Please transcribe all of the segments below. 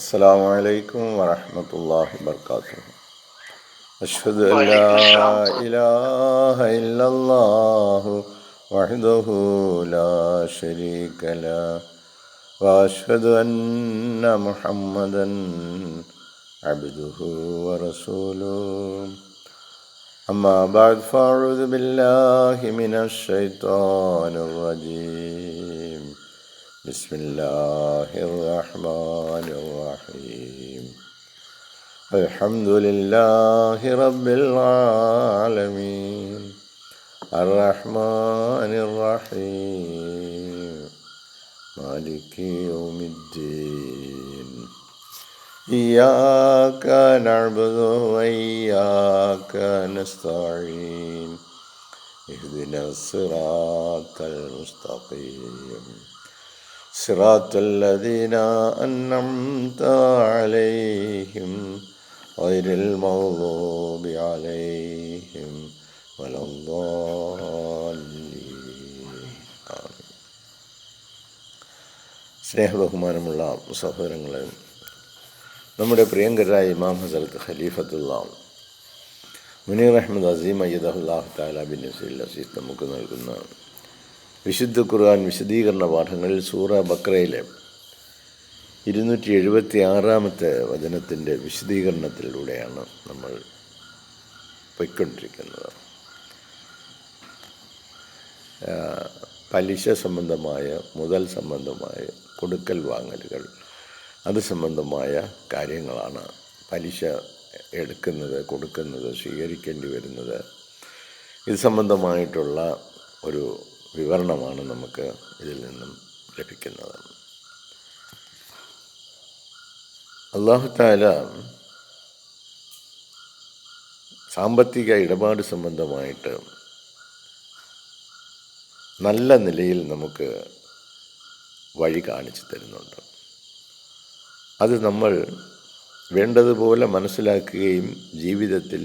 അസ്സലാമു അലൈക്കും വറഹ്മത്തുള്ളാഹി വബറകാതുഹു. അഷ്ഹദു അൻ ലാ വലൈക്കും സലാം. ഇലാഹ ഇല്ലല്ലാഹു വഹ്ദഹു ലാ ശരീക ലഹു വഅഷ്ഹദു അന്ന മുഹമ്മദൻ അബ്ദുഹു വറസൂലുഹു. അമ്മാ ബഅദ് ഫഅഊദു ബില്ലാഹി മിനശ് ശൈത്വാനിർ റജീം. ബിസ്മില്ലാഹിർ റഹ്മാനിർ റഹീം. അൽഹംദുലില്ലാഹി റബ്ബിൽ ആലമീൻ അർറഹ്മാനിർ റഹീം മാലികി യൗമിദ്ദീൻ. ഇയ്യാക നഅ്ബുദു വഇയ്യാക നസ്തഈൻ. ഇഹ്ദിനസ് സിറാത്തൽ മുസ്തഖീം സിറാത്തൽ ലദീന അൻഅംത അലൈഹിം ഗൈറിൽ മഗ്ദൂബി അലൈഹിം വലദ്ദാല്ലീൻ. ആമീൻ. സ്നേഹബഹുമാനമുള്ള സഹോദരങ്ങളെ, നമ്മുടെ പ്രിയങ്കരായ ഇമാം ഹസരത്ത് ഖലീഫത്തുള്ള മുനീർ അഹമ്മദ് അസീം അയ്യദഹുല്ലാഹു തആല ബിൻ നസീൽ അസീസ് നമുക്ക് നൽകുന്ന വിശുദ്ധ ഖുർആൻ വിശദീകരണ പാഠങ്ങളിൽ സൂറ ബഖറയിലെ 276 വചനത്തിൻ്റെ വിശദീകരണത്തിലൂടെയാണ് നമ്മൾ പോയിക്കൊണ്ടിരിക്കുന്നത്. പലിശ സംബന്ധമായ, മുതൽ സംബന്ധമായ കൊടുക്കൽ വാങ്ങലുകൾ, അത് സംബന്ധമായ കാര്യങ്ങളാണ്. പലിശ എടുക്കുന്നത്, കൊടുക്കുന്നത്, സ്വീകരിക്കേണ്ടി വരുന്നത്, ഇത് സംബന്ധമായിട്ടുള്ള ഒരു വിവരണമാണ് നമുക്ക് ഇതിൽ നിന്നും ലഭിക്കുന്നത്. അല്ലാഹു തആല സാമ്പത്തിക ഇടപാട് സംബന്ധമായിട്ട് നല്ല നിലയിൽ നമുക്ക് വഴി കാണിച്ചു തരുന്നുണ്ട്. അത് നമ്മൾ വേണ്ടതുപോലെ മനസ്സിലാക്കുകയും ജീവിതത്തിൽ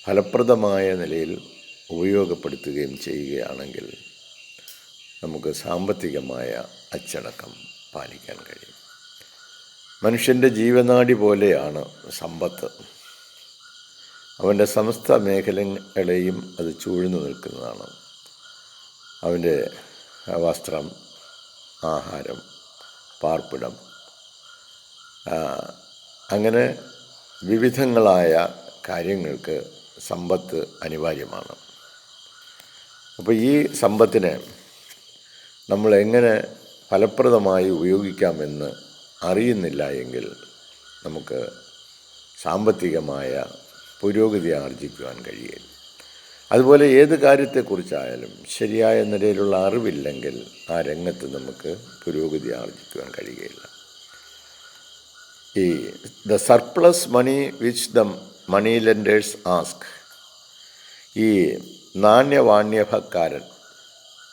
ഫലപ്രദമായ നിലയിൽ ഉപയോഗപ്പെടുത്തുകയും ചെയ്യുകയാണെങ്കിൽ നമുക്ക് സാമ്പത്തികമായ അച്ചടക്കം പാലിക്കാൻ കഴിയും. മനുഷ്യൻ്റെ ജീവനാഡി പോലെയാണ് സമ്പത്ത്. അവൻ്റെ സമസ്ത മേഖലകളെയും അത് ചൂഴ്ന്നു നിൽക്കുന്നതാണ്. അവൻ്റെ വസ്ത്രം, ആഹാരം, പാർപ്പിടം, അങ്ങനെ വിവിധങ്ങളായ കാര്യങ്ങൾക്ക് സമ്പത്ത് അനിവാര്യമാണ്. അപ്പോൾ ഈ സമ്പത്തിനെ നമ്മൾ എങ്ങനെ ഫലപ്രദമായി ഉപയോഗിക്കാമെന്ന് അറിയുന്നില്ല എങ്കിൽ നമുക്ക് സാമ്പത്തികമായ പുരോഗതി ആർജിക്കുവാൻ കഴിയില്ല. അതുപോലെ ഏത് കാര്യത്തെക്കുറിച്ചായാലും ശരിയായ നിലയിലുള്ള അറിവില്ലെങ്കിൽ ആ രംഗത്ത് നമുക്ക് പുരോഗതി ആർജിക്കുവാൻ കഴിയുകയില്ല. The surplus money which the money lenders ask, ഈ നാണ്യവാണ്യഭക്കാരൻ,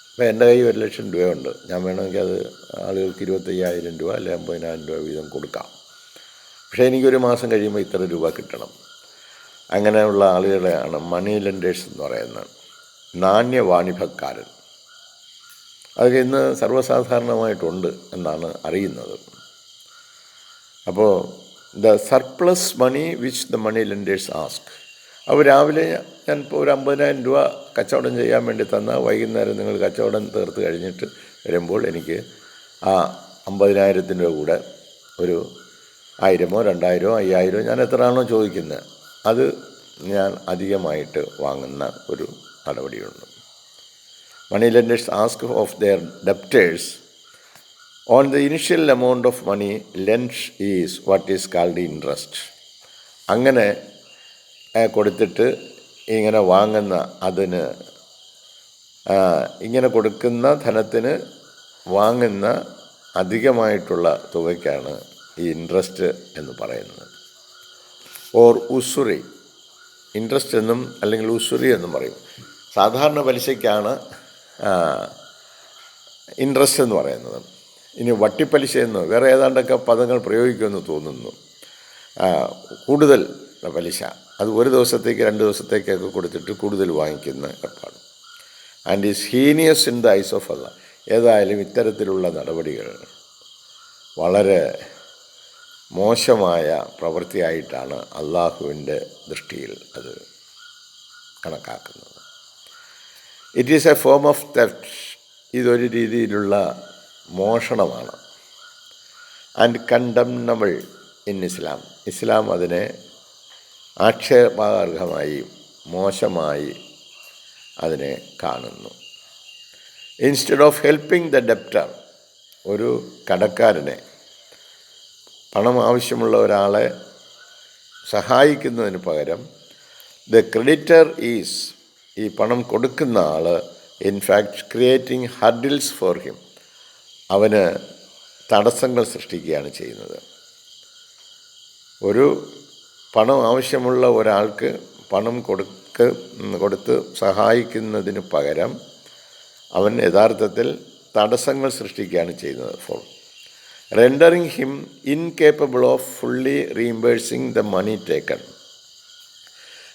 ഇപ്പോൾ എൻ്റെ കയ്യിൽ 1,00,000 രൂപയുണ്ട്, ഞാൻ വേണമെങ്കിൽ അത് ആളുകൾക്ക് 25,000 രൂപ അല്ലെ 50,000 രൂപ വീതം കൊടുക്കാം. പക്ഷേ എനിക്കൊരു മാസം കഴിയുമ്പോൾ ഇത്ര രൂപ കിട്ടണം. അങ്ങനെയുള്ള ആളുകളെയാണ് മണി ലെൻഡേഴ്സ് എന്ന് പറയുന്നത്, നാണ്യവാണിഭക്കാരൻ. അതൊക്കെ ഇന്ന് സർവ്വസാധാരണമായിട്ടുണ്ട് എന്നാണ് അറിയുന്നത്. അപ്പോൾ the surplus money which the money lenders ask, അപ്പോൾ രാവിലെ ഞാൻ ഇപ്പോൾ ഒരു 50,000 രൂപ കച്ചവടം ചെയ്യാൻ വേണ്ടി തന്നാൽ വൈകുന്നേരം നിങ്ങൾ കച്ചവടം തീർത്ത് കഴിഞ്ഞിട്ട് വരുമ്പോൾ എനിക്ക് ആ 50,000 രൂപ കൂടെ ഒരു 1,000, 2,000, 5,000 ഞാൻ എത്രയാണോ ചോദിക്കുന്നത് അത് ഞാൻ അധികമായിട്ട് വാങ്ങുന്ന ഒരു നടപടിയുണ്ട്. Money lenders ask of their debtors on the initial amount of money lend is what is called interest. അങ്ങനെ കൊടുത്തിട്ട് ഇങ്ങനെ വാങ്ങുന്ന, അതിന് ഇങ്ങനെ കൊടുക്കുന്ന ധനത്തിന് വാങ്ങുന്ന അധികമായിട്ടുള്ള തുകയ്ക്കാണ് ഈ ഇൻട്രസ്റ്റ് എന്ന് പറയുന്നത്. ഓർ ഉസുറി, ഇൻട്രസ്റ്റ് എന്നും അല്ലെങ്കിൽ ഉസുറി എന്നും പറയും. സാധാരണ പലിശയ്ക്കാണ് ഇൻട്രസ്റ്റ് എന്ന് പറയുന്നത്. ഇനി വട്ടിപ്പലിശ എന്ന് വേറെ ഏതാണ്ടൊക്കെ പദങ്ങൾ പ്രയോഗിക്കുമെന്ന് തോന്നുന്നു. കൂടുതൽ പലിശ, അത് ഒരു ദിവസത്തേക്ക് 2 ദിവസത്തേക്കൊക്കെ കൊടുത്തിട്ട് കൂടുതൽ വാങ്ങിക്കുന്ന ഏർപ്പാട്. And is heinous in the eyes of Allah. ഏതായാലും ഇത്തരത്തിലുള്ള നടപടികൾ വളരെ മോശമായ പ്രവൃത്തിയായിട്ടാണ് അള്ളാഹുവിൻ്റെ ദൃഷ്ടിയിൽ അത് കണക്കാക്കുന്നത്. It is A form of theft. ഇതൊരു രീതിയിലുള്ള മോഷണമാണ്. ആൻഡ് കണ്ടംനബിൾ ഇൻ ഇസ്ലാം. ഇസ്ലാം അതിനെ ആക്ഷേപാർഹമായി മോശമായി അതിനെ കാണുന്നു. Instead of helping the debtor, ഒരു കടക്കാരനെ, പണം ആവശ്യമുള്ള ഒരാളെ സഹായിക്കുന്നതിന് പകരം ദ ക്രെഡിറ്റർ ഈസ്, ഈ പണം കൊടുക്കുന്ന ആൾ in fact creating hurdles for him, അവന് തടസ്സങ്ങൾ സൃഷ്ടിക്കുകയാണ് ചെയ്യുന്നത്. ഒരു പണം ആവശ്യമുള്ള ഒരാൾക്ക് പണം കൊടുത്ത് സഹായിക്കുന്നതിന് പകരം അവൻ യഥാർത്ഥത്തിൽ തടസ്സങ്ങൾ സൃഷ്ടിക്കുകയാണ് ചെയ്യുന്നത്. For rendering him incapable of fully reimbursing the money taken.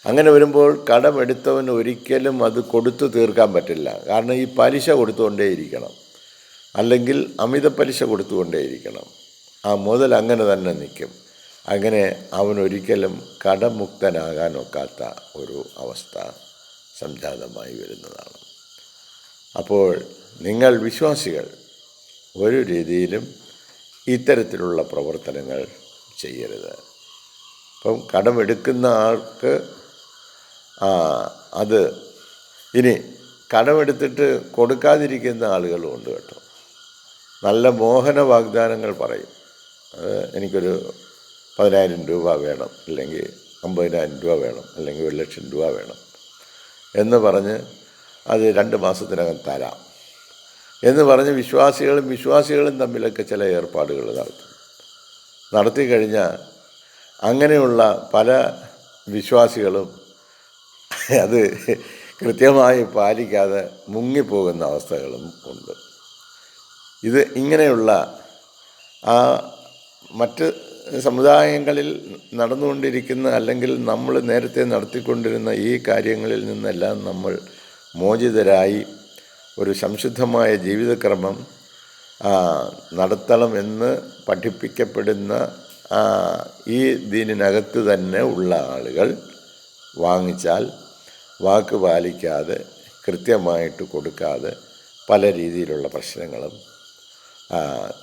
അങ്ങനെ വരുമ്പോൾ കടമെടുത്തവന് ഒരിക്കലും അത് കൊടുത്തു തീർക്കാൻ പറ്റില്ല. കാരണം ഈ പലിശ കൊടുത്തുകൊണ്ടേയിരിക്കണം, അല്ലെങ്കിൽ അമിത പലിശ കൊടുത്തുകൊണ്ടേയിരിക്കണം. ആ മുതൽ അങ്ങനെ തന്നെ നിൽക്കും. അങ്ങനെ അവനൊരിക്കലും കടമുക്തനാകാൻ ഒക്കാത്ത ഒരു അവസ്ഥ സംജാതമായി വരുന്നതാണ്. അപ്പോൾ നിങ്ങൾ വിശ്വാസികൾ ഒരു രീതിയിലും ഇത്തരത്തിലുള്ള പ്രവർത്തനങ്ങൾ ചെയ്യരുത്. ഇപ്പം കടമെടുക്കുന്ന ആൾക്ക് അത് ഇനി കടമെടുത്തിട്ട് കൊടുക്കാതിരിക്കുന്ന ആളുകളും ഉണ്ട് കേട്ടോ. നല്ല മോഹന വാഗ്ദാനങ്ങൾ പറയും. എനിക്കൊരു 10,000 രൂപ വേണം, അല്ലെങ്കിൽ 50,000 രൂപ വേണം, അല്ലെങ്കിൽ 1,00,000 രൂപ വേണം എന്ന് പറഞ്ഞ് അത് 2 മാസത്തിനകം തരാം എന്ന് പറഞ്ഞ് വിശ്വാസികളും തമ്മിലൊക്കെ ചില ഏർപ്പാടുകൾ നടത്തി കഴിഞ്ഞാൽ അങ്ങനെയുള്ള പല വിശ്വാസികളും അത് കൃത്യമായി പാലിക്കാതെ മുങ്ങിപ്പോകുന്ന അവസ്ഥകളും ഉണ്ട്. ഇത് ഇങ്ങനെയുള്ള മറ്റ് സമുദായങ്ങളിൽ നടന്നുകൊണ്ടിരിക്കുന്ന, അല്ലെങ്കിൽ നമ്മൾ നേരത്തെ നടത്തിക്കൊണ്ടിരുന്ന ഈ കാര്യങ്ങളിൽ നിന്നെല്ലാം നമ്മൾ മോചിതരായി ഒരു സംശുദ്ധമായ ജീവിതക്രമം നടത്തണമെന്ന് പഠിപ്പിക്കപ്പെടുന്ന ഈ ദീനിനകത്ത് തന്നെ ഉള്ള ആളുകൾ വാങ്ങിച്ചാൽ വാക്ക് പാലിക്കാതെ കൃത്യമായിട്ട് കൊടുക്കാതെ പല രീതിയിലുള്ള പ്രശ്നങ്ങളും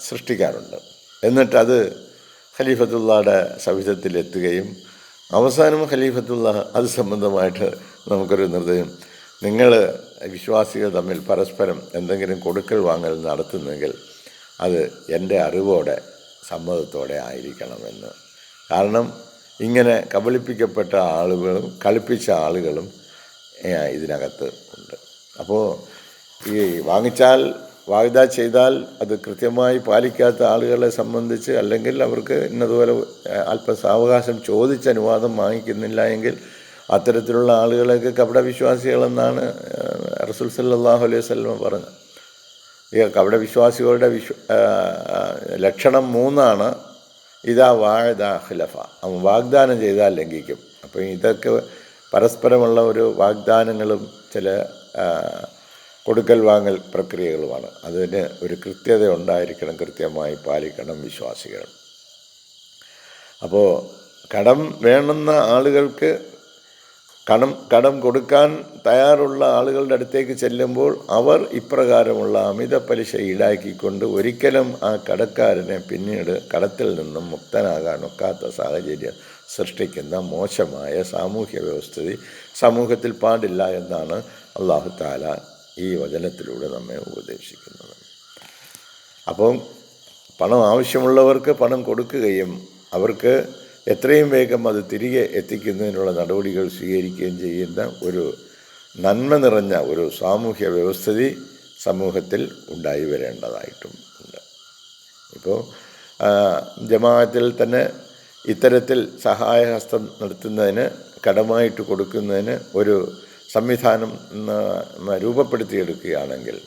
സൃഷ്ടിക്കാറുണ്ട്. എന്നിട്ടത് ഖലീഫത്തുള്ളയുടെ സവിധത്തിലെത്തുകയും അവസാനം ഖലീഫത്തുള്ള അത് സംബന്ധമായിട്ട് നമുക്കൊരു നിർദ്ദേശം, നിങ്ങൾ വിശ്വാസികൾ തമ്മിൽ പരസ്പരം എന്തെങ്കിലും കൊടുക്കൽ വാങ്ങൽ നടത്തുന്നെങ്കിൽ അത് എൻ്റെ അറിവോടെ സമ്മതത്തോടെ ആയിരിക്കണമെന്ന്. കാരണം ഇങ്ങനെ കബളിപ്പിക്കപ്പെട്ട ആളുകളും കളിപ്പിച്ച ആളുകളും ഇതിനകത്ത് ഉണ്ട്. അപ്പോൾ ഈ വാഗ്ദാ ചെയ്താൽ അത് കൃത്യമായി പാലിക്കാത്ത ആളുകളെ സംബന്ധിച്ച്, അല്ലെങ്കിൽ അവർക്ക് ഇന്നതുപോലെ അല്പം സാവകാശം ചോദിച്ച അനുവാദം വാങ്ങിക്കുന്നില്ല എങ്കിൽ അത്തരത്തിലുള്ള ആളുകളൊക്കെ കപടവിശ്വാസികളെന്നാണ് റസൂൽ സല്ലല്ലാഹു അലൈഹി വസല്ലം പറഞ്ഞത്. ഈ കപടവിശ്വാസികളുടെ ലക്ഷണം 3 ഇതാ വാഴ ഖിലഫ, അവൻ വാഗ്ദാനം ചെയ്താൽ ലംഘിക്കും. അപ്പോൾ ഇതൊക്കെ പരസ്പരമുള്ള ഒരു വാഗ്ദാനങ്ങളും ചില കൊടുക്കൽ വാങ്ങൽ പ്രക്രിയകളുമാണ്. അതിന് ഒരു കൃത്യത ഉണ്ടായിരിക്കണം, കൃത്യമായി പാലിക്കണം വിശ്വാസികൾ. അപ്പോൾ കടം വേണമെന്ന ആളുകൾക്ക് കടം കൊടുക്കാൻ തയ്യാറുള്ള ആളുകളുടെ അടുത്തേക്ക് ചെല്ലുമ്പോൾ അവർ ഇപ്രകാരമുള്ള അമിത പലിശ ഈടാക്കിക്കൊണ്ട് ഒരിക്കലും ആ കടക്കാരനെ പിന്നീട് കടത്തിൽ നിന്നും മുക്തനാകാൻ ഒക്കാത്ത സാഹചര്യം സൃഷ്ടിക്കുന്ന മോശമായ സാമൂഹ്യ വ്യവസ്ഥിതി സമൂഹത്തിൽ പാടില്ല എന്നാണ് അല്ലാഹു തആല ഈ വചനത്തിലൂടെ നമ്മെ ഉപദേശിക്കുന്നത്. അപ്പം പണം ആവശ്യമുള്ളവർക്ക് പണം കൊടുക്കുകയും അവർക്ക് എത്രയും വേഗം അത് തിരികെ എത്തിക്കുന്നതിനുള്ള നടപടികൾ സ്വീകരിക്കുകയും ചെയ്യുന്ന ഒരു നന്മ നിറഞ്ഞ ഒരു സാമൂഹ്യ വ്യവസ്ഥിതി സമൂഹത്തിൽ ഉണ്ടായി വരേണ്ടതായിട്ടും ഉണ്ട്. ഇപ്പോൾ ജമാഅത്തിൽ തന്നെ ഇത്തരത്തിൽ സഹായഹസ്തം നടത്തുന്നതിന്, കടമായിട്ട് കൊടുക്കുന്നതിന് ഒരു സംവിധാനം രൂപപ്പെടുത്തിയെടുക്കുകയാണെങ്കിൽ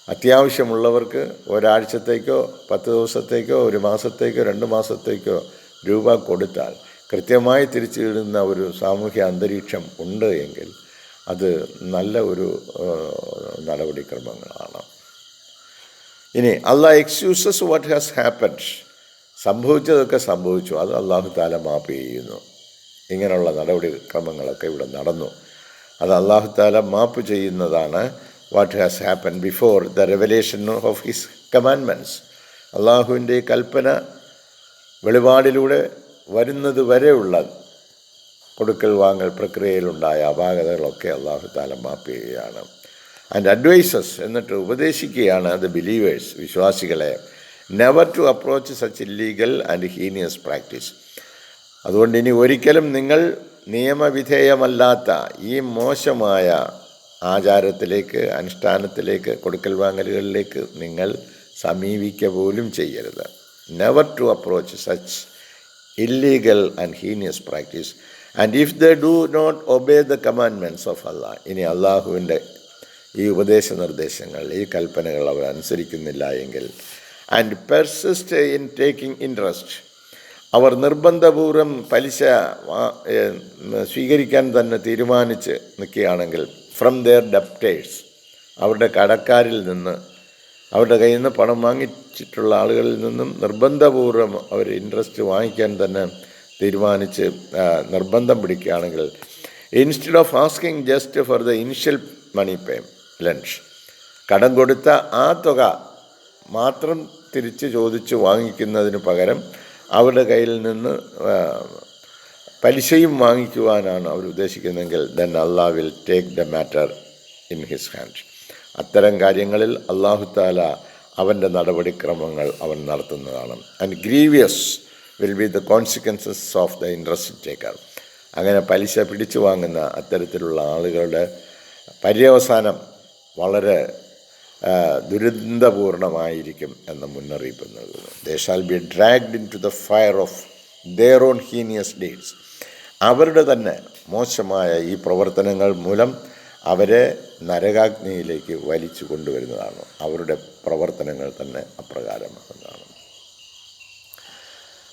അത്യാവശ്യമുള്ളവർക്ക് ഒരാഴ്ചത്തേക്കോ 10 ദിവസത്തേക്കോ 1 മാസത്തേക്കോ 2 മാസത്തേക്കോ രൂപ കൊടുത്താൽ കൃത്യമായി തിരിച്ചിടുന്ന ഒരു സാമൂഹ്യ അന്തരീക്ഷം ഉണ്ട് എങ്കിൽ അത് നല്ല ഒരു നടപടിക്രമങ്ങളാണ്. ഇനി അല്ലാഹ് എക്സ്ക്യൂസസ് വാട്ട് ഹാസ് ഹാപ്പൻഡ് സംഭവിച്ചതൊക്കെ സംഭവിച്ചു, അത് അള്ളാഹു താല മാപ്പ് ചെയ്യുന്നു. ഇങ്ങനെയുള്ള നടപടിക്രമങ്ങളൊക്കെ ഇവിടെ നടന്നു, അത് അള്ളാഹു താല മാപ്പ് ചെയ്യുന്നതാണ്. What has happen before the revelation of his commandments. അള്ളാഹുവിൻ്റെ കൽപ്പന വെളിപാടിലൂടെ വരുന്നത് വരെയുള്ള കൊടുക്കൽ വാങ്ങൽ പ്രക്രിയയിലുണ്ടായ അപാകതകളൊക്കെ അള്ളാഹു താല മാപ്പ് ചെയ്യുകയാണ്. ആൻഡ് അഡ്വൈസസ്, എന്നിട്ട് ഉപദേശിക്കുകയാണ് ദ ബിലീവേഴ്സ്, വിശ്വാസികളെ, never to approach such illegal and heinous practice. അതുകൊണ്ട് ഇനി ഒരിക്കലും നിങ്ങൾ നിയമവിധേയമല്ലാത്ത ഈ മോശമായ ആചാരത്തിലേക്ക്, അനുഷ്ഠാനത്തിലേക്ക്, കൊടുക്കൽ വാങ്ങലുകളിലേക്ക് നിങ്ങൾ സമീപിക്കുക പോലും ചെയ്യരുത്. Never to approach such illegal and heinous practice and if they do not obey the commandments of Allah. ഇനി അള്ളാഹുവിൻ്റെ ഈ ഉപദേശ നിർദ്ദേശങ്ങൾ, ഈ കൽപ്പനകൾ അവർ അനുസരിക്കുന്നില്ല എങ്കിൽ, and persist in taking interest, അവർ നിർബന്ധപൂർവം പലിശ സ്വീകരിക്കാൻ തന്നെ തീരുമാനിച്ച് നിൽക്കുകയാണെങ്കിൽ, ഫ്രം ദെയർ ഡെപ്റ്റേഴ്സ്, അവരുടെ കടക്കാരിൽ നിന്ന്, അവരുടെ കയ്യിൽ നിന്ന് പണം വാങ്ങിച്ചിട്ടുള്ള ആളുകളിൽ നിന്നും നിർബന്ധപൂർവം അവർ ഇൻട്രസ്റ്റ് വാങ്ങിക്കാൻ തന്നെ തീരുമാനിച്ച് നിർബന്ധം പിടിക്കുകയാണെങ്കിൽ, instead of asking just for the initial money lunch, കടം കൊടുത്ത ആ തുക മാത്രം തിരിച്ച് ചോദിച്ച് വാങ്ങിക്കുന്നതിന് പകരം അവരുടെ കയ്യിൽ നിന്ന് പലിശയും വാങ്ങിക്കുവാനാണ് അവർ ഉദ്ദേശിക്കുന്നതെങ്കിൽ, then Allah will take the matter in his hand. അത്തരം കാര്യങ്ങളിൽ അള്ളാഹു താല അവൻ്റെ നടപടിക്രമങ്ങൾ അവൻ നടത്തുന്നതാണ്. And grievous will be the consequences of the interest taker. അങ്ങനെ പലിശ പിടിച്ചു വാങ്ങുന്ന അത്തരത്തിലുള്ള ആളുകളുടെ പര്യവസാനം വളരെ ദുരന്തപൂർണമായിരിക്കും എന്ന മുന്നറിയിപ്പ് നൽകുന്നു. They shall be dragged into the fire of their own heinous deeds. അവരുടെ തന്നെ മോശമായ ഈ പ്രവർത്തനങ്ങൾ മൂലം അവരെ നരകാഗ്നിയിലേക്ക് വലിച്ചു കൊണ്ടുവരുന്നതാണ്. അവരുടെ പ്രവർത്തനങ്ങൾ തന്നെ അപ്രകാരമാകുന്നതാണ്.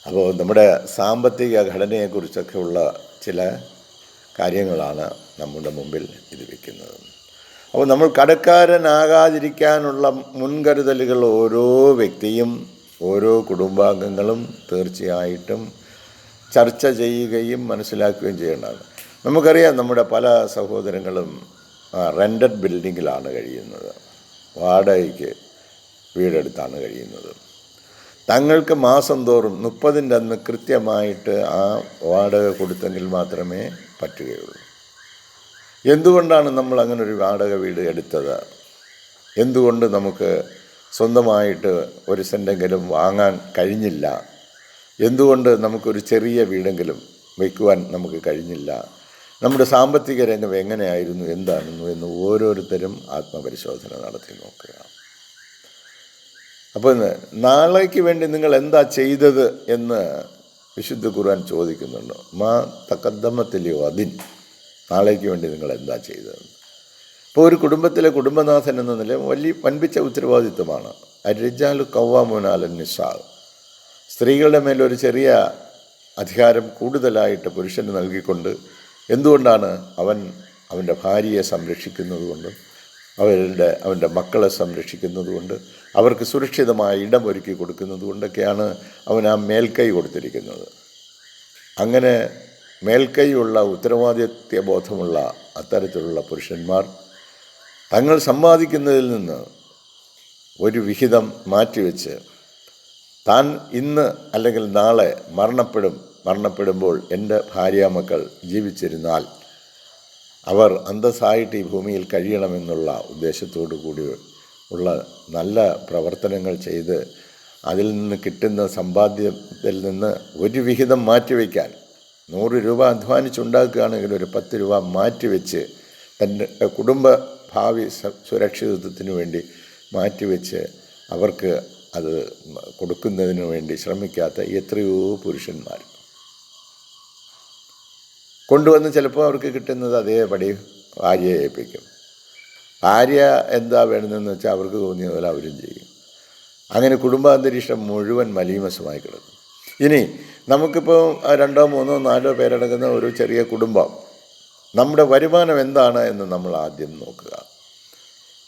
അപ്പോൾ നമ്മുടെ സാമ്പത്തിക ഘടനയെക്കുറിച്ചൊക്കെ ഉള്ള ചില കാര്യങ്ങളാണ് നമ്മുടെ മുമ്പിൽ ഇത് വയ്ക്കുന്നത്. അപ്പോൾ നമ്മൾ കടക്കാരനാകാതിരിക്കാനുള്ള മുൻകരുതലുകൾ ഓരോ വ്യക്തിയും ഓരോ കുടുംബാംഗങ്ങളും തീർച്ചയായിട്ടും ചർച്ച ചെയ്യുകയും മനസ്സിലാക്കുകയും ചെയ്യേണ്ടതാണ്. നമുക്കറിയാം, നമ്മുടെ പല സഹോദരങ്ങളും റെൻറ്റഡ് ബിൽഡിങ്ങിലാണ് കഴിയുന്നത്, വാടകയ്ക്ക് വീടെടുത്താണ് കഴിയുന്നത്. തങ്ങൾക്ക് മാസം തോറും 30-ൻ്റെ അന്ന് കൃത്യമായിട്ട് ആ വാടക കൊടുത്തെങ്കിൽ മാത്രമേ പറ്റുകയുള്ളൂ. എന്തുകൊണ്ടാണ് നമ്മൾ അങ്ങനെ ഒരു വാടക വീട് എടുത്തത്? എന്തുകൊണ്ട് നമുക്ക് സ്വന്തമായിട്ട് ഒരു സെൻറ്റെങ്കിലും വാങ്ങാൻ കഴിഞ്ഞില്ല? എന്തുകൊണ്ട് നമുക്കൊരു ചെറിയ വീടെങ്കിലും വയ്ക്കുവാൻ നമുക്ക് കഴിഞ്ഞില്ല? നമ്മുടെ സാമ്പത്തിക രംഗം എങ്ങനെയായിരുന്നു, എന്താണെന്നു എന്ന് ഓരോരുത്തരും ആത്മപരിശോധന നടത്തി നോക്കുക. അപ്പോൾ നാളേക്ക് വേണ്ടി നിങ്ങൾ എന്താ ചെയ്തത് എന്ന് വിശുദ്ധ ഖുർആൻ ചോദിക്കുന്നുണ്ട്. മാ തഖദ്ദമത്തിലെയോ അതിൻ, നാളേക്ക് വേണ്ടി നിങ്ങൾ എന്താ ചെയ്തതെന്ന്. ഇപ്പോൾ ഒരു കുടുംബത്തിലെ കുടുംബനാഥൻ എന്ന നിലയിൽ വൻപിച്ച ഉത്തരവാദിത്വമാണ്. അർരിജാലു ഖവ്വാമൂന അലൻ നിസാ. സ്ത്രീകളുടെ മേലൊരു ചെറിയ അധികാരം കൂടുതലായിട്ട് പുരുഷന് നൽകിക്കൊണ്ട്, എന്തുകൊണ്ടാണ്? അവൻ്റെ ഭാര്യയെ സംരക്ഷിക്കുന്നതുകൊണ്ട്, അവൻ്റെ മക്കളെ സംരക്ഷിക്കുന്നതുകൊണ്ട്, അവർക്ക് സുരക്ഷിതമായ ഇടമൊരുക്കി കൊടുക്കുന്നത് കൊണ്ടൊക്കെയാണ് അവൻ ആ മേൽക്കൈ കൊടുത്തിരിക്കുന്നത്. അങ്ങനെ മേൽക്കൈയുള്ള ഉത്തരവാദിത്വ ബോധമുള്ള അത്തരത്തിലുള്ള പുരുഷന്മാർ തങ്ങൾ സമ്പാദിക്കുന്നതിൽ നിന്ന് ഒരു വിഹിതം മാറ്റിവെച്ച്, താൻ ഇന്ന് അല്ലെങ്കിൽ നാളെ മരണപ്പെടുമ്പോൾ എൻ്റെ ഭാര്യാമക്കൾ ജീവിച്ചിരുന്നാൽ അവർ അന്തസ്സായിട്ട് ഈ ഭൂമിയിൽ കഴിയണമെന്നുള്ള ഉദ്ദേശത്തോടു കൂടി ഉള്ള നല്ല പ്രവർത്തനങ്ങൾ ചെയ്ത് അതിൽ നിന്ന് കിട്ടുന്ന സമ്പാദ്യത്തിൽ നിന്ന് ഒരു വിഹിതം മാറ്റിവെക്കാൻ, 100 രൂപ അധ്വാനിച്ചുണ്ടാക്കുകയാണെങ്കിൽ ഒരു 10 രൂപ മാറ്റിവെച്ച് തൻ്റെ കുടുംബ ഭാവി സുരക്ഷിതത്വത്തിന് വേണ്ടി മാറ്റിവെച്ച് അവർക്ക് അത് കൊടുക്കുന്നതിന് വേണ്ടി ശ്രമിക്കാത്ത എത്രയോ പുരുഷന്മാർ കൊണ്ടുവന്ന് ചിലപ്പോൾ അവർക്ക് കിട്ടുന്നത് അതേപടി ഭാര്യയെ ഏൽപ്പിക്കും. ഭാര്യ എന്താ വേണമെന്ന് വെച്ചാൽ അവർക്ക് തോന്നിയ പോലെ അവരും ചെയ്യും. അങ്ങനെ കുടുംബാന്തരീക്ഷം മുഴുവൻ മലീമസമായി കിടക്കും. ഇനി നമുക്കിപ്പോൾ 2, 3, 4 പേരടങ്ങുന്ന ഒരു ചെറിയ കുടുംബം, നമ്മുടെ വരുമാനം എന്താണ് എന്ന് നമ്മൾ ആദ്യം നോക്കുക.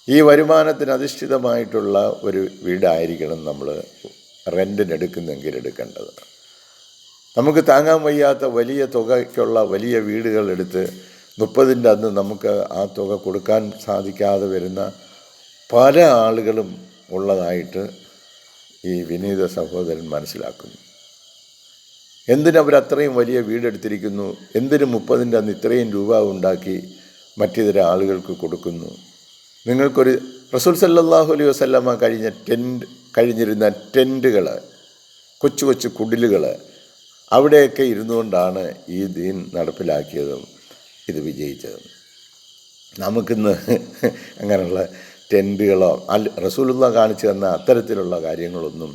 ഈ വരുമാനത്തിന് അധിഷ്ഠിതമായിട്ടുള്ള ഒരു വീടായിരിക്കണം നമ്മൾ റെൻറ്റിനെടുക്കുന്നെങ്കിൽ എടുക്കേണ്ടത്. നമുക്ക് താങ്ങാൻ വയ്യാത്ത വലിയ തുകയ്ക്കുള്ള വലിയ വീടുകൾ എടുത്ത് 30ൻ്റെ അന്ന് നമുക്ക് ആ തുക കൊടുക്കാൻ സാധിക്കാതെ വരുന്ന പല ആളുകളും ഉള്ളതായിട്ട് ഈ വിനീത സഹോദരൻ മനസ്സിലാക്കുന്നു. എന്തിനവരത്രയും വലിയ വീടെടുത്തിരിക്കുന്നു? എന്തിന് 30ൻ്റെ അന്ന് ഇത്രയും രൂപ ഉണ്ടാക്കി മറ്റിതര ആളുകൾക്ക് കൊടുക്കുന്നു? നിങ്ങൾക്കൊരു റസൂൽ സല്ലല്ലാഹു അലൈഹി വസല്ലമ കഴിഞ്ഞിരുന്ന ടെൻറ്റുകൾ, കൊച്ചു കൊച്ചു കുടിലുകൾ, അവിടെയൊക്കെ ഇരുന്നുകൊണ്ടാണ് ഈ ദീൻ നടപ്പിലാക്കിയതും ഇത് വിജയിച്ചതും. നമുക്കിന്ന് അങ്ങനെയുള്ള ടെൻറ്റുകളോ റസൂലുള്ളാഹി കാണിച്ചു തന്ന അത്തരത്തിലുള്ള കാര്യങ്ങളൊന്നും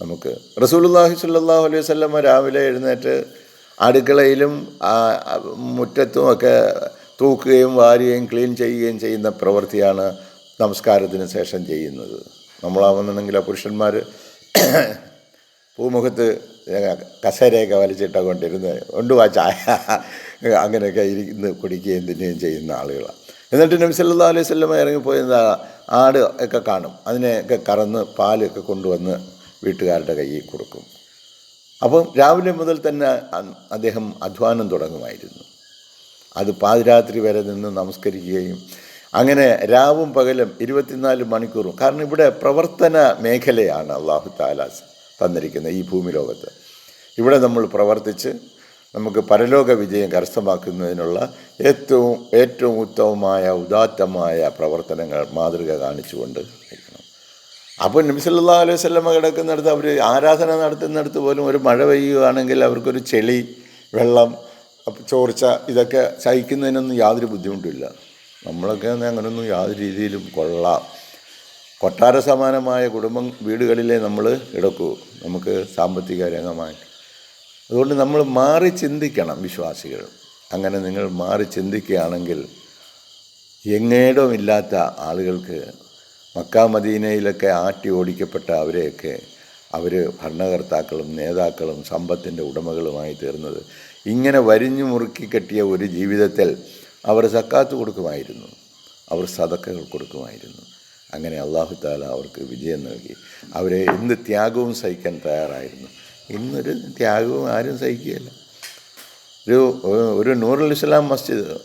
നമുക്ക് റസൂലുള്ളാഹി സ്വല്ലല്ലാഹു അലൈഹി വസല്ലമ രാവിലെ എഴുന്നേറ്റ് അടുക്കളയിലും മുറ്റത്തുമൊക്കെ തൂക്കുകയും വാരുകയും ക്ലീൻ ചെയ്യുകയും ചെയ്യുന്ന പ്രവൃത്തിയാണ് നമസ്കാരത്തിന് ശേഷം ചെയ്യുന്നത്. നമ്മളാവുന്നുണ്ടെങ്കിൽ പുരുഷന്മാർ പൂമുഖത്ത് കസേരയൊക്കെ വലിച്ചിട്ട് കൊണ്ടിരുന്ന് കൊണ്ടുപോവാ ചായ അങ്ങനെയൊക്കെ ഇരുന്ന് കുടിക്കുകയും തിന്നുകയും ചെയ്യുന്ന ആളുകളാണ്. എന്നിട്ട് നബി സല്ലല്ലാഹു അലൈഹി വസല്ലമ ഇറങ്ങിപ്പോയി ആട് ഒക്കെ കാണും, അതിനെയൊക്കെ കറന്ന് പാലൊക്കെ കൊണ്ടുവന്ന് വീട്ടുകാരുടെ കയ്യിൽ കൊടുക്കും. അപ്പം രാവിലെ മുതൽ തന്നെ അദ്ദേഹം അധ്വാനം തുടങ്ങുമായിരുന്നു. അത് പാതിരാത്രി വരെ നിന്ന് നമസ്കരിക്കുകയും അങ്ങനെ രാവും പകലും 24 മണിക്കൂറും. കാരണം ഇവിടെ പ്രവർത്തന മേഖലയാണ് അല്ലാഹു തആല തന്നിരിക്കുന്നത് ഈ ഭൂമി ലോകത്ത്. ഇവിടെ നമ്മൾ പ്രവർത്തിച്ച് നമുക്ക് പരലോക വിജയം കരസ്ഥമാക്കുന്നതിനുള്ള ഏറ്റവും ഉത്തമമായ ഉദാത്തമായ പ്രവർത്തനങ്ങൾ മാതൃക കാണിച്ചുകൊണ്ട് ഇരിക്കണം. അപ്പോൾ നബി സല്ലല്ലാഹു അലൈഹി വസല്ലമ കിടക്കുന്നിടത്ത് അവർ ആരാധന നടത്തുന്നിടത്ത് പോലും ഒരു മഴ പെയ്യുകയാണെങ്കിൽ അവർക്കൊരു ചെളി, വെള്ളം, ചോർച്ച ഇതൊക്കെ സഹിക്കുന്നതിനൊന്നും യാതൊരു ബുദ്ധിമുട്ടില്ല. നമ്മളൊക്കെ അങ്ങനെയൊന്നും യാതൊരു രീതിയിലും കൊള്ളാം. കൊട്ടാര സമാനമായ വീടുകളിലേ നമ്മൾ കിടക്കൂ, നമുക്ക് സാമ്പത്തിക രംഗമായി. അതുകൊണ്ട് നമ്മൾ മാറി ചിന്തിക്കണം വിശ്വാസികൾ. അങ്ങനെ നിങ്ങൾ മാറി ചിന്തിക്കുകയാണെങ്കിൽ എങ്ങേടവും ഇല്ലാത്ത ആളുകൾക്ക് മക്ക മദീനയിലൊക്കെ ആട്ടി ഓടിക്കപ്പെട്ട അവരെയൊക്കെ അവർ ഭരണകർത്താക്കളും നേതാക്കളും സമ്പത്തിൻ്റെ ഉടമകളുമായി തീർന്നത് ഇങ്ങനെ വരിഞ്ഞു മുറുക്കി കെട്ടിയ ഒരു ജീവിതത്തിൽ അവർ സക്കാത്ത് കൊടുക്കുമായിരുന്നു, അവർ സദക്കകൾ കൊടുക്കുമായിരുന്നു. അങ്ങനെ അല്ലാഹു തആല അവർക്ക് വിജയം നൽകി. അവരെ എന്ത് ത്യാഗവും സഹിക്കാൻ തയ്യാറായിരുന്നു. ഇന്നൊരു ത്യാഗവും ആരും സഹിക്കുകയില്ല. ഒരു നൂറുൽ ഇസ്ലാം മസ്ജിദ്,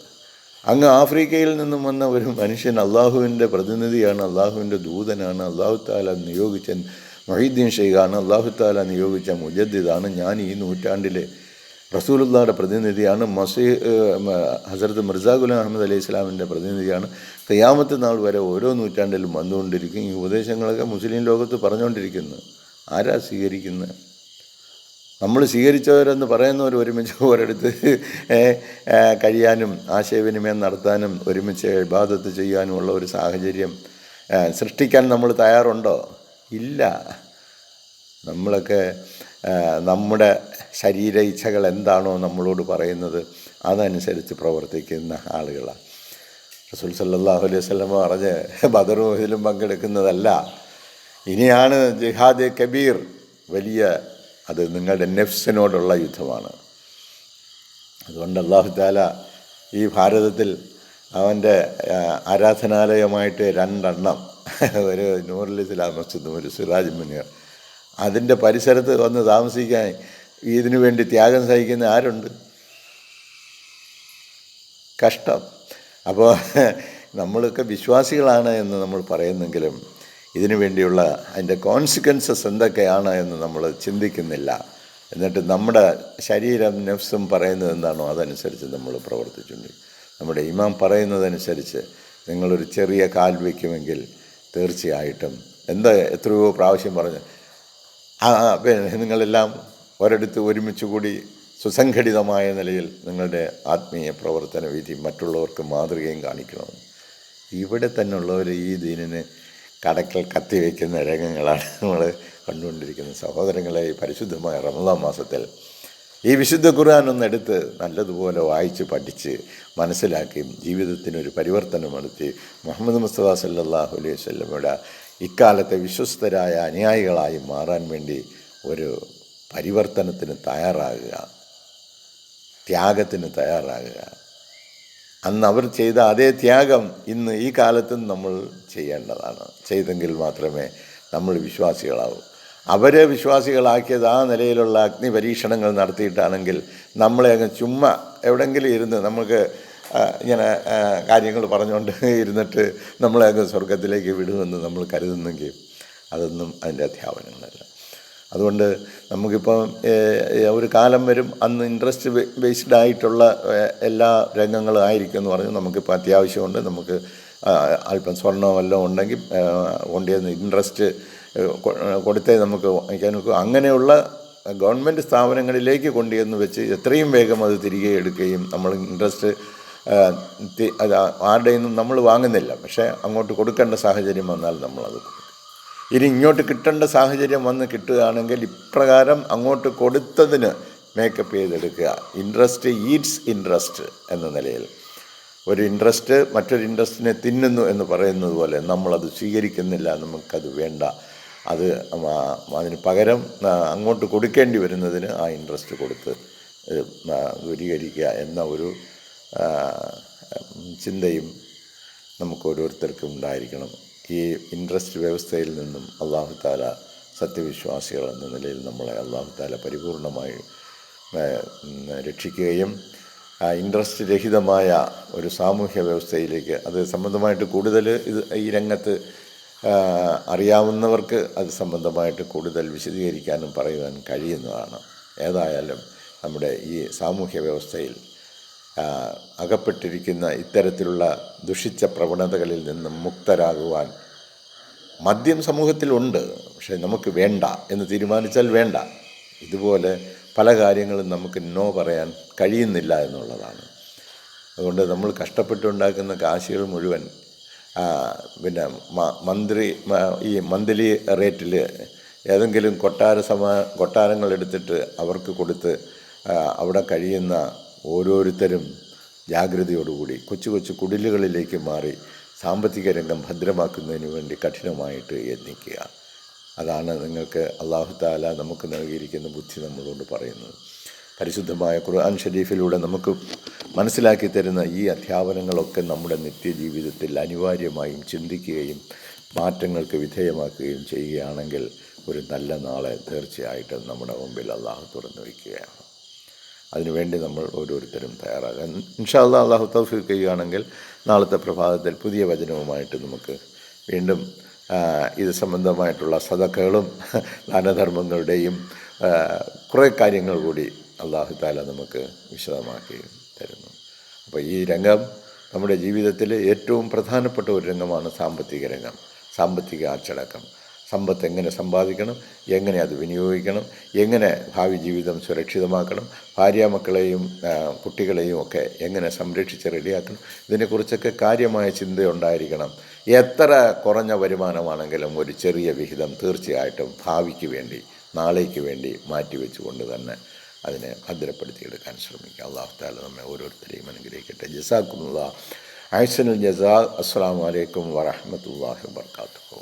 അങ്ങ് ആഫ്രിക്കയിൽ നിന്നും വന്ന ഒരു മനുഷ്യൻ അള്ളാഹുവിൻ്റെ പ്രതിനിധിയാണ്, അള്ളാഹുവിൻ്റെ ദൂതനാണ്, അല്ലാഹു തആല നിയോഗിച്ച മുഹീദ്ദീൻ ഷെയ്ഖാണ്, അല്ലാഹു തആല നിയോഗിച്ച മുജദ്ദിദാണ്, ഞാൻ ഈ നൂറ്റാണ്ടിലെ റസൂലുള്ളാഹിയുടെ പ്രതിനിധിയാണ്, ഹസ്രത്ത് മിർസാ ഗുലാം അഹമ്മദ് അലൈഹി ഇസ്ലാമിൻ്റെ പ്രതിനിധിയാണ്, ഖിയാമത്ത് നാൾ വരെ ഓരോ നൂറ്റാണ്ടിലും വന്നുകൊണ്ടിരിക്കും. ഈ ഉപദേശങ്ങളൊക്കെ മുസ്ലിം ലോകത്ത് പറഞ്ഞുകൊണ്ടിരിക്കുന്നു. ആരാ സ്വീകരിക്കുന്നത്? നമ്മൾ സ്വീകരിച്ചവരെന്ന് പറയുന്നവർ ഒരുമിച്ച് ഒരിടത്ത് കഴിയാനും ആശയവിനിമയം നടത്താനും ഒരുമിച്ച് ഇബാദത്ത് ചെയ്യാനുമുള്ള ഒരു സാഹചര്യം സൃഷ്ടിക്കാൻ നമ്മൾ തയ്യാറുണ്ടോ? ഇല്ല. നമ്മളൊക്കെ നമ്മുടെ ശരീര ഇച്ഛകൾ എന്താണോ നമ്മളോട് പറയുന്നത് അതനുസരിച്ച് പ്രവർത്തിക്കുന്ന ആളുകളാണ്. റസൂൽ സല്ലല്ലാഹു അലൈഹി വസല്ലം പറഞ്ഞ് ബദറും ഉഹദിലും പങ്കെടുക്കുന്നതല്ല, ഇനിയാണ് ജിഹാദ് കബീർ, വലിയ, അത് നിങ്ങളുടെ നെഫ്സിനോടുള്ള യുദ്ധമാണ്. അതുകൊണ്ട് അല്ലാഹു തആല ഈ ഭാരതത്തിൽ അവൻ്റെ ആരാധനാലയമായിട്ട് 2 എണ്ണം, ഒരു നൂറുൽ ഇസ്ലാം മസ്ജിദും ഒരു സിറാജ് മുനീർ, അതിൻ്റെ പരിസരത്ത് വന്ന് താമസിക്കാൻ ഇതിനു വേണ്ടി ത്യാഗം സഹിക്കുന്ന ആരുണ്ട്? കഷ്ടം. അപ്പോൾ നമ്മളൊക്കെ വിശ്വാസികളാണ് എന്ന് നമ്മൾ പറയുന്നെങ്കിലും ഇതിനു വേണ്ടിയുള്ള അതിൻ്റെ കോൺസിക്വൻസസ് എന്തൊക്കെയാണ് എന്ന് നമ്മൾ ചിന്തിക്കുന്നില്ല. എന്നിട്ട് നമ്മുടെ ശരീരം നെഫ്സും പറയുന്നത് എന്താണോ അതനുസരിച്ച് നമ്മൾ പ്രവർത്തിച്ചുണ്ട്. നമ്മുടെ ഇമാം പറയുന്നതനുസരിച്ച് നിങ്ങളൊരു ചെറിയ കാൽ വയ്ക്കുമെങ്കിൽ തീർച്ചയായിട്ടും എത്രയോ പ്രാവശ്യം പറഞ്ഞു, പിന്നെ നിങ്ങളെല്ലാം ഒരിടത്ത് ഒരുമിച്ച് കൂടി സുസംഘടിതമായ നിലയിൽ നിങ്ങളുടെ ആത്മീയ പ്രവർത്തന വിധി മറ്റുള്ളവർക്ക് മാതൃകയും കാണിക്കണമെന്ന്. ഇവിടെ തന്നെ ഉള്ളവർ ഈ ദീനിന് കടക്കൽ കത്തിവയ്ക്കുന്ന രംഗങ്ങളാണ് നമ്മൾ കണ്ടുകൊണ്ടിരിക്കുന്നത്. സഹോദരങ്ങളെ, ഈ പരിശുദ്ധമായ റമദാൻ മാസത്തിൽ ഈ വിശുദ്ധ ഖുർആൻ ഒന്നെടുത്ത് നല്ലതുപോലെ വായിച്ച് പഠിച്ച് മനസ്സിലാക്കി ജീവിതത്തിനൊരു പരിവർത്തനം നടത്തി മുഹമ്മദ് മുസ്തഫ സല്ലല്ലാഹു അലൈഹി വസല്ലമയുടെ ഇക്കാലത്തെ വിശ്വസ്തരായ അനുയായികളായി മാറാൻ വേണ്ടി ഒരു പരിവർത്തനത്തിന് തയ്യാറാകുക, ത്യാഗത്തിന് തയ്യാറാകുക. അന്ന് അവർ ചെയ്ത അതേ ത്യാഗം ഇന്ന് ഈ കാലത്തും നമ്മൾ ചെയ്യേണ്ടതാണ്. ചെയ്തെങ്കിൽ മാത്രമേ നമ്മൾ വിശ്വാസികളാവൂ. അവരെ വിശ്വാസികളാക്കിയത് ആ നിലയിലുള്ള അഗ്നി പരീക്ഷണങ്ങൾ നടത്തിയിട്ടാണെങ്കിൽ നമ്മളെ അങ്ങ് ചുമ്മാ എവിടെയെങ്കിലും ഇരുന്ന് നമുക്ക് ഇങ്ങനെ കാര്യങ്ങൾ പറഞ്ഞുകൊണ്ട് ഇരുന്നിട്ട് നമ്മളെ അങ്ങ് സ്വർഗത്തിലേക്ക് വിടുമെന്ന് നമ്മൾ കരുതുന്നെങ്കിൽ അതൊന്നും അതിൻ്റെ അധ്യാപനങ്ങളല്ല. അതുകൊണ്ട് നമുക്കിപ്പം ഒരു കാലം വരും അന്ന് ഇൻട്രസ്റ്റ് ബേസ്ഡ് ആയിട്ടുള്ള എല്ലാ രംഗങ്ങളും ആയിരിക്കും എന്ന് പറഞ്ഞ് നമുക്കിപ്പോൾ അത്യാവശ്യമുണ്ട്. നമുക്ക് അല്പം സ്വർണ്ണം വല്ലതും ഉണ്ടെങ്കിൽ കൊണ്ടുവന്ന് ഇൻട്രസ്റ്റ് കൊടുത്തേ നമുക്ക് വാങ്ങിക്കാൻ നോക്കും. അങ്ങനെയുള്ള ഗവൺമെൻറ് സ്ഥാപനങ്ങളിലേക്ക് കൊണ്ടുവന്ന് വെച്ച് എത്രയും വേഗം അത് തിരികെ എടുക്കുകയും നമ്മൾ ഇൻട്രസ്റ്റ് അത് ആരുടെയിൽ നിന്നും നമ്മൾ വാങ്ങുന്നില്ല, പക്ഷേ അങ്ങോട്ട് കൊടുക്കേണ്ട സാഹചര്യം വന്നാൽ നമ്മളത് കൊടുക്കും. ഇനി ഇങ്ങോട്ട് കിട്ടേണ്ട സാഹചര്യം വന്ന് കിട്ടുകയാണെങ്കിൽ ഇപ്രകാരം അങ്ങോട്ട് കൊടുത്തതിന് മേക്കപ്പ് ചെയ്തെടുക്കുക. ഇൻട്രസ്റ്റ് ഈറ്റ്സ് ഇൻട്രസ്റ്റ് എന്ന നിലയിൽ ഒരു ഇൻട്രസ്റ്റ് മറ്റൊരു ഇൻട്രസ്റ്റിനെ തിന്നുന്നു എന്ന് പറയുന്നത് പോലെ നമ്മളത് സ്വീകരിക്കുന്നില്ല, നമുക്കത് വേണ്ട. അത് അതിന് പകരം അങ്ങോട്ട് കൊടുക്കേണ്ടി വരുന്നതിന് ആ ഇൻട്രസ്റ്റ് കൊടുത്ത് ദൂരീകരിക്കുക എന്ന ഒരു ചിന്തയും നമുക്ക് ഓരോരുത്തർക്കും ഉണ്ടായിരിക്കണം. ഈ ഇൻട്രസ്റ്റ് വ്യവസ്ഥയിൽ നിന്നും അല്ലാഹു തആല സത്യവിശ്വാസികൾ എന്ന നിലയിൽ നമ്മളെ അല്ലാഹു തആല പരിപൂർണമായി രക്ഷിക്കുകയും ഇൻട്രസ്റ്റ് രഹിതമായ ഒരു സാമൂഹ്യ വ്യവസ്ഥയിലേക്ക് അത് സംബന്ധമായിട്ട് കൂടുതൽ ഈ രംഗത്ത് അറിയാവുന്നവർക്ക് അത് സംബന്ധമായിട്ട് കൂടുതൽ വിശദീകരിക്കാനും പറയുവാൻ കഴിയുന്നതാണ്. ഏതായാലും നമ്മുടെ ഈ സാമൂഹ്യ വ്യവസ്ഥയിൽ അകപ്പെട്ടിരിക്കുന്ന ഇത്തരത്തിലുള്ള ദുഷിച്ച പ്രവണതകളിൽ നിന്നും മുക്തരാകുവാൻ മദ്യം സമൂഹത്തിലുണ്ട്, പക്ഷേ നമുക്ക് വേണ്ട എന്ന് തീരുമാനിച്ചാൽ വേണ്ട. ഇതുപോലെ പല കാര്യങ്ങളും നമുക്ക് നോ പറയാൻ കഴിയുന്നില്ല എന്നുള്ളതാണ്. അതുകൊണ്ട് നമ്മൾ കഷ്ടപ്പെട്ടുണ്ടാക്കുന്ന കാശുകൾ മുഴുവൻ പിന്നെ ഈ മന്ത്ലി റേറ്റിൽ ഏതെങ്കിലും കൊട്ടാരങ്ങൾ എടുത്തിട്ട് അവർക്ക് കൊടുത്ത് അവിടെ കഴിയുന്ന ഓരോരുത്തരും ജാഗ്രതയോടുകൂടി കൊച്ചു കൊച്ചു കുടിലുകളിലേക്ക് മാറി സാമ്പത്തിക രംഗം ഭദ്രമാക്കുന്നതിന് വേണ്ടി കഠിനമായിട്ട് യത്നിക്കുക. അതാണ് നിങ്ങൾക്ക് അല്ലാഹു തആല നമുക്ക് നൽകിയിരിക്കുന്ന ബുദ്ധി നമ്മളോട് പറയുന്നത്. പരിശുദ്ധമായ ഖുർആൻ ഷരീഫിലൂടെ നമുക്ക് മനസ്സിലാക്കി തരുന്ന ഈ അധ്യാപനങ്ങളൊക്കെ നമ്മുടെ നിത്യജീവിതത്തിൽ അനിവാര്യമായും ചിന്തിക്കുകയും മാറ്റങ്ങൾക്ക് വിധേയമാക്കുകയും ചെയ്യുകയാണെങ്കിൽ ഒരു നല്ല നാളെ തീർച്ചയായിട്ടും നമ്മുടെ മുമ്പിൽ അല്ലാഹു തുറന്നു വയ്ക്കുകയാണ്. അതിനുവേണ്ടി നമ്മൾ ഓരോരുത്തരും തയ്യാറാകാൻ ഇൻഷാ അല്ലാഹ് അല്ലാഹു തൗഫീഖ് ചെയ്യുകയാണെങ്കിൽ നാളത്തെ പ്രഭാതത്തിൽ പുതിയ വചനവുമായിട്ട് നമുക്ക് വീണ്ടും ഇത് സംബന്ധമായിട്ടുള്ള സദഖകളും ദാനധർമ്മങ്ങളുടെയും കുറേ കാര്യങ്ങൾ കൂടി അല്ലാഹു തആല നമുക്ക് വിശദമാക്കി തരുന്നു. അപ്പോൾ ഈ രംഗം നമ്മുടെ ജീവിതത്തിൽ ഏറ്റവും പ്രധാനപ്പെട്ട ഒരു രംഗമാണ് സാമ്പത്തിക രംഗം. സാമ്പത്തിക അച്ചടക്കം, സമ്പത്ത് എങ്ങനെ സമ്പാദിക്കണം, എങ്ങനെ അത് വിനിയോഗിക്കണം, എങ്ങനെ ഭാവി ജീവിതം സുരക്ഷിതമാക്കണം, ഭാര്യാമക്കളെയും കുട്ടികളെയും ഒക്കെ എങ്ങനെ സംരക്ഷിച്ച് റെഡിയാക്കണം, ഇതിനെക്കുറിച്ചൊക്കെ കാര്യമായ ചിന്തയുണ്ടായിരിക്കണം. എത്ര കുറഞ്ഞ വരുമാനമാണെങ്കിലും ഒരു ചെറിയ വിഹിതം തീർച്ചയായിട്ടും ഭാവിക്ക് വേണ്ടി, നാളേക്ക് വേണ്ടി മാറ്റിവെച്ചുകൊണ്ട് തന്നെ അതിനെ ഭദ്രപ്പെടുത്തിയെടുക്കാൻ ശ്രമിക്കുക. അല്ലാഹു തആല നമ്മെ ഓരോരുത്തരെയും അനുഗ്രഹിക്കട്ടെ. ജസാക്കുമുല്ലാഹ് അഹ്സനുൽ ജസാ. അസ്സലാമു അലൈക്കും വറഹ്മത്തുള്ളാഹി വബറകാതുഹു.